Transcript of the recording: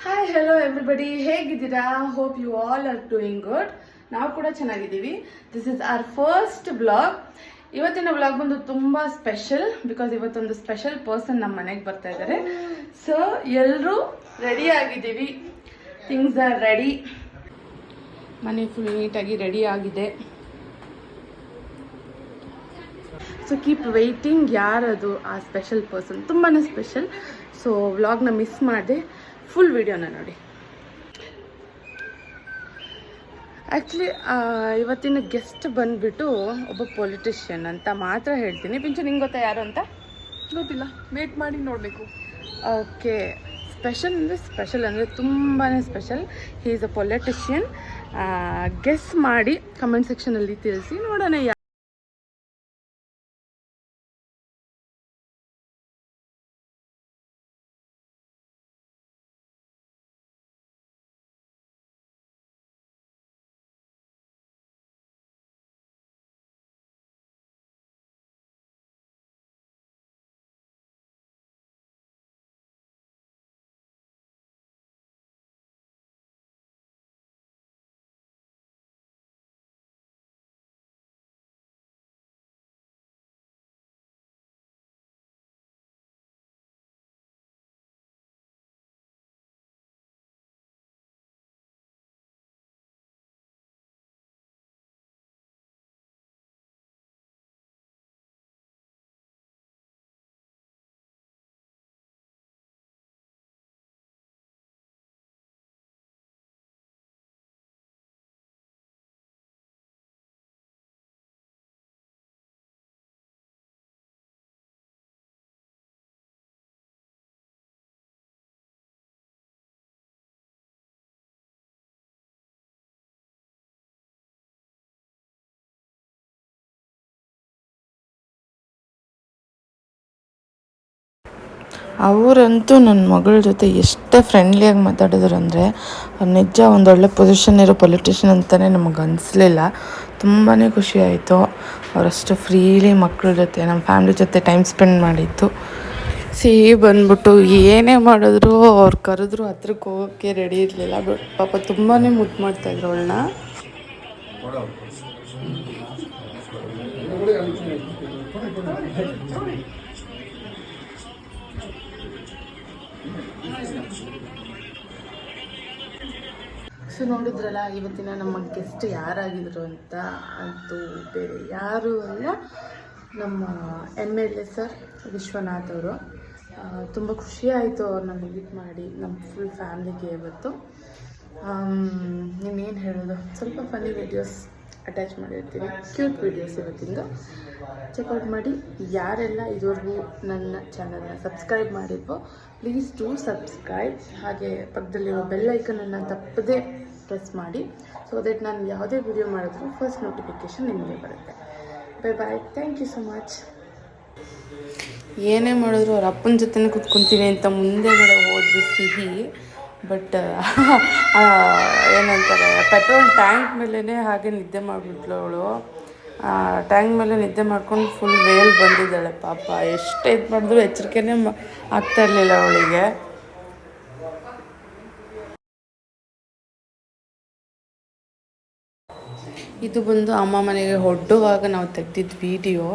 Hi hello everybody, ಹೇಗಿದ್ದೀರಾ? Hope you all are doing good. ನಾವು ಕೂಡ ಚೆನ್ನಾಗಿದ್ದೀವಿ. This is our first vlog. ಇವತ್ತಿನ ವ್ಲಾಗ್ ಬಂದು ತುಂಬ ಸ್ಪೆಷಲ್, ಬಿಕಾಸ್ ಇವತ್ತೊಂದು ಸ್ಪೆಷಲ್ ಪರ್ಸನ್ ನಮ್ಮ ಮನೆಗೆ ಬರ್ತಾ ಇದ್ದಾರೆ. ಸೊ ಎಲ್ಲರೂ ರೆಡಿ ಆಗಿದ್ದೀವಿ. Things are ready. ಮನೆ ಫುಲ್ ನೀಟಾಗಿ ರೆಡಿ ಆಗಿದೆ. So keep waiting. ಯಾರದು ಆ ಸ್ಪೆಷಲ್ ಪರ್ಸನ್? ತುಂಬಾ ಸ್ಪೆಷಲ್. ಸೊ ವ್ಲಾಗ್ನ ಮಿಸ್ ಮಾಡಿದೆ, ಫುಲ್ ವಿಡಿಯೋನ ನೋಡಿ. ಆ್ಯಕ್ಚುಲಿ ಇವತ್ತಿನ ಗೆಸ್ಟ್ ಬಂದುಬಿಟ್ಟು ಒಬ್ಬ ಪೊಲಿಟಿಷಿಯನ್ ಅಂತ ಮಾತ್ರ ಹೇಳ್ತೀನಿ. ಪಿಂಚು, ನಿಂಗೆ ಗೊತ್ತಾ ಯಾರು ಅಂತ? ಗೊತ್ತಿಲ್ಲ, ವೇಟ್ ಮಾಡಿ ನೋಡಬೇಕು. ಓಕೆ, ಸ್ಪೆಷಲ್ ಅಂದರೆ ತುಂಬಾ special. He is a politician. Guess ಮಾಡಿ ಕಮೆಂಟ್ ಸೆಕ್ಷನಲ್ಲಿ ತಿಳಿಸಿ ನೋಡೋಣ. ಅವರಂತೂ ನನ್ನ ಮಗಳ ಜೊತೆ ಎಷ್ಟು ಫ್ರೆಂಡ್ಲಿಯಾಗಿ ಮಾತಾಡಿದ್ರು ಅಂದರೆ, ನಿಜ ಒಂದೊಳ್ಳೆ ಪೊಸಿಷನ್ ಇರೋ ಪೊಲಿಟಿಷಿಯನ್ ಅಂತಲೇ ನಮಗೆ ಅನಿಸ್ಲಿಲ್ಲ. ತುಂಬಾ ಖುಷಿ ಆಯಿತು. ಅವರಷ್ಟು ಫ್ರೀಲಿ ಮಕ್ಕಳ ಜೊತೆ, ನಮ್ಮ ಫ್ಯಾಮ್ಲಿ ಜೊತೆ ಟೈಮ್ ಸ್ಪೆಂಡ್ ಮಾಡಿದ್ದು. ಸಿಹಿ ಬಂದ್ಬಿಟ್ಟು ಏನೇ ಮಾಡಿದ್ರು, ಅವ್ರು ಕರೆದ್ರು ಹತ್ರಕ್ಕೆ ಹೋಗೋಕ್ಕೆ ರೆಡಿ ಇರಲಿಲ್ಲ. ಬಟ್ ಪಾಪ ತುಂಬಾ ಮುದ್ದು ಮಾಡ್ತಾಯಿದ್ರು ಅವಳನ್ನ. ಸೊ ನೋಡಿದ್ರಲ್ಲ ಇವತ್ತಿನ ನಮ್ಮ ಗೆಸ್ಟ್ ಯಾರಾಗಿದ್ರು ಅಂತ. ಅದು ಬೇರೆ ಯಾರೂ ಅಲ್ಲ, ನಮ್ಮ MLA ಸರ್ ವಿಶ್ವನಾಥ್ ಅವರು. ತುಂಬ ಖುಷಿ ಆಯಿತು ಅವ್ರನ್ನ ವಿಸಿಟ್ ಮಾಡಿ, ನಮ್ಮ ಫುಲ್ ಫ್ಯಾಮ್ಲಿಗೆ ಇವತ್ತು. ಇನ್ನೇನು ಹೇಳೋದು, ಸ್ವಲ್ಪ ಫನ್ನಿ ವಿಡಿಯೋಸ್ ಅಟ್ಯಾಚ್ ಮಾಡಿರ್ತೀವಿ, ಕ್ಯೂಟ್ ವಿಡಿಯೋಸ್ ಇವತ್ತಿಂದು. ಚೆಕ್ಔಟ್ ಮಾಡಿ. ಯಾರೆಲ್ಲ ಇದುವರೆಗೂ ನನ್ನ ಚಾನಲ್ನ ಸಬ್ಸ್ಕ್ರೈಬ್ ಮಾಡಿದ್ವೋ ಪ್ಲೀಸ್ ಟು ಸಬ್ಸ್ಕ್ರೈಬ್. ಹಾಗೆ ಪಕ್ಕದಲ್ಲಿರೋ ಬೆಲ್ ಐಕನನ್ನು ತಪ್ಪದೇ ಪ್ರೆಸ್ ಮಾಡಿ, ಸೊ ದಟ್ ನಾನು ಯಾವುದೇ ವಿಡಿಯೋ ಮಾಡಿದ್ರು ಫಸ್ಟ್ ನೋಟಿಫಿಕೇಷನ್ ನಿಮಗೆ ಬರುತ್ತೆ. ಬಾಯ್, ಥ್ಯಾಂಕ್ ಯು ಸೊ ಮಚ್. ಏನೇ ಮಾಡಿದ್ರು ಅವ್ರ ಅಪ್ಪನ ಜೊತೆ ಕೂತ್ಕೊತೀನಿ ಅಂತ ಮುಂದೆಗಡೆ ಹೋದ್ವಿ ಸಿಹಿ. ಬಟ್ ಏನಂತಾರೆ, ಪೆಟ್ರೋಲ್ ಟ್ಯಾಂಕ್ ಮೇಲೇ ಹಾಗೆ ನಿದ್ದೆ ಮಾಡಿಬಿಟ್ಲು ಅವಳು. ಟ್ಯಾಂಕ್ ಮೇಲೆ ನಿದ್ದೆ ಮಾಡ್ಕೊಂಡು ಫುಲ್ ವೇಲ್ ಬಂದಿದ್ದಾಳೆ ಪಾಪ. ಎಷ್ಟು ಇದು ಮಾಡಿದ್ರು ಎಚ್ಚರಿಕೆನೇ ಆಗ್ತಾ ಇರಲಿಲ್ಲ ಅವಳಿಗೆ. ಇದು ಬಂದು ಅಮ್ಮ ಮನೆಗೆ ಹೊರಡುವಾಗ ನಾವು ತೆಗ್ದಿದ್ದು ವಿಡಿಯೋ.